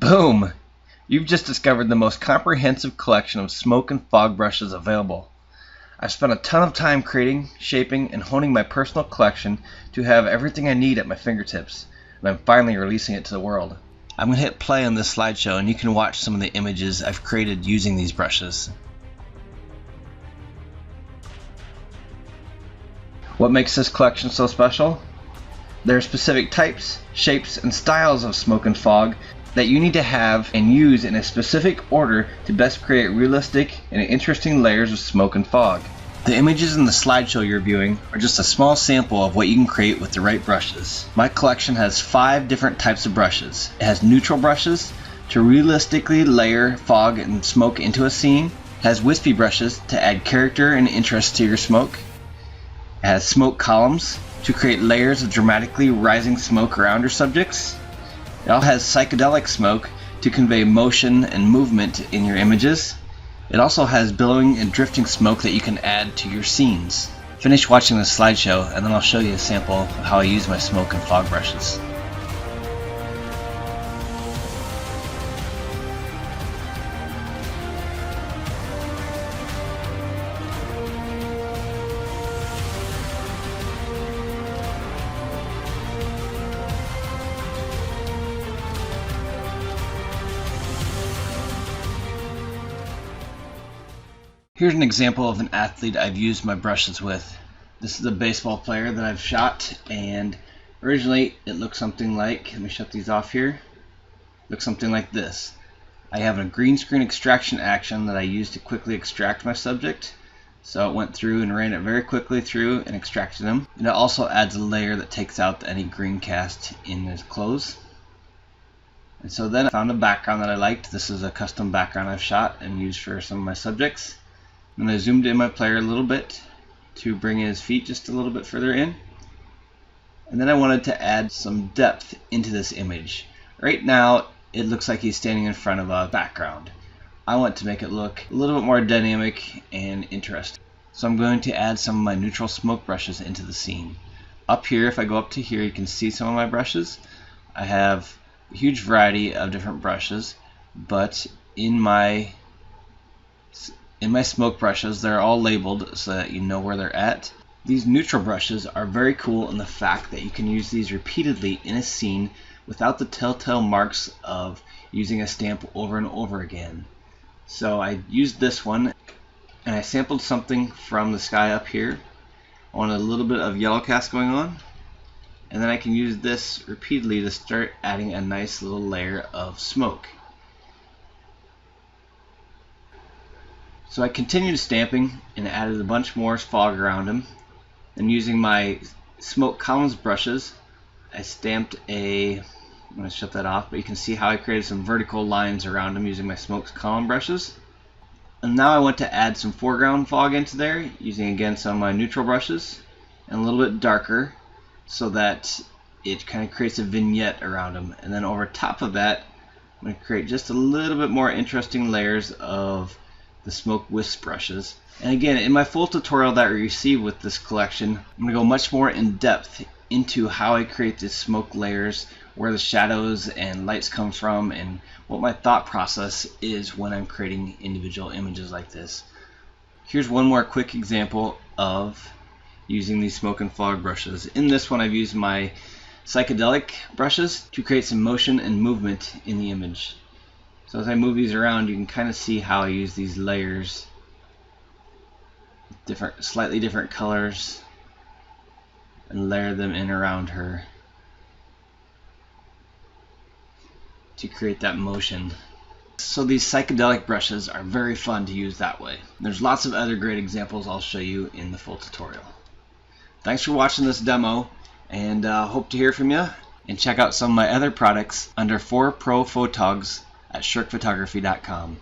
Boom! You've just discovered the most comprehensive collection of smoke and fog brushes available. I've spent a ton of time creating, shaping, and honing my personal collection to have everything I need at my fingertips, and I'm finally releasing it to the world. I'm going to hit play on this slideshow and you can watch some of the images I've created using these brushes. What makes this collection so special? There are specific types, shapes, and styles of smoke and fog that you need to have and use in a specific order to best create realistic and interesting layers of smoke and fog. The images in the slideshow you're viewing are just a small sample of what you can create with the right brushes. My collection has 5 different types of brushes. It has neutral brushes to realistically layer fog and smoke into a scene. It has wispy brushes to add character and interest to your smoke. It has smoke columns to create layers of dramatically rising smoke around your subjects. It also has psychedelic smoke to convey motion and movement in your images. It also has billowing and drifting smoke that you can add to your scenes. Finish watching this slideshow and then I'll show you a sample of how I use my smoke and fog brushes. Here's an example of an athlete I've used my brushes with. This is a baseball player that I've shot, and originally it looked something like, let me shut these off here, looks something like this. I have a green screen extraction action that I used to quickly extract my subject. So it went through and ran it very quickly through and extracted him. And it also adds a layer that takes out any green cast in his clothes. And so then I found a background that I liked. This is a custom background I've shot and used for some of my subjects. And I zoomed in my player a little bit to bring his feet just a little bit further in. And then I wanted to add some depth into this image. Right now it looks like he's standing in front of a background. I want to make it look a little bit more dynamic and interesting. So I'm going to add some of my neutral smoke brushes into the scene. Up here, if I go up to here, you can see some of my brushes. I have a huge variety of different brushes, but in my smoke brushes, they're all labeled so that you know where they're at. These neutral brushes are very cool in the fact that you can use these repeatedly in a scene without the telltale marks of using a stamp over and over again. So I used this one and I sampled something from the sky up here. I wanted a little bit of yellow cast going on, and then I can use this repeatedly to start adding a nice little layer of smoke. So I continued stamping and added a bunch more fog around him. And using my smoke columns brushes, I stamped I'm going to shut that off, but you can see how I created some vertical lines around him using my smoke column brushes. And now I want to add some foreground fog into there, using again some of my neutral brushes, and a little bit darker, so that it kind of creates a vignette around him. And then over top of that, I'm going to create just a little bit more interesting layers of the smoke wisp brushes. And again, in my full tutorial that we receive with this collection, I'm going to go much more in depth into how I create these smoke layers, where the shadows and lights come from, and what my thought process is when I'm creating individual images like this. Here's one more quick example of using these smoke and fog brushes. In this one, I've used my psychedelic brushes to create some motion and movement in the image. So as I move these around, you can kind of see how I use these layers, slightly different colors, and layer them in around her to create that motion. So these psychedelic brushes are very fun to use that way. There's lots of other great examples I'll show you in the full tutorial. Thanks for watching this demo, and hope to hear from you. And check out some of my other products under 4Pro Photogs at shirkphotography.com.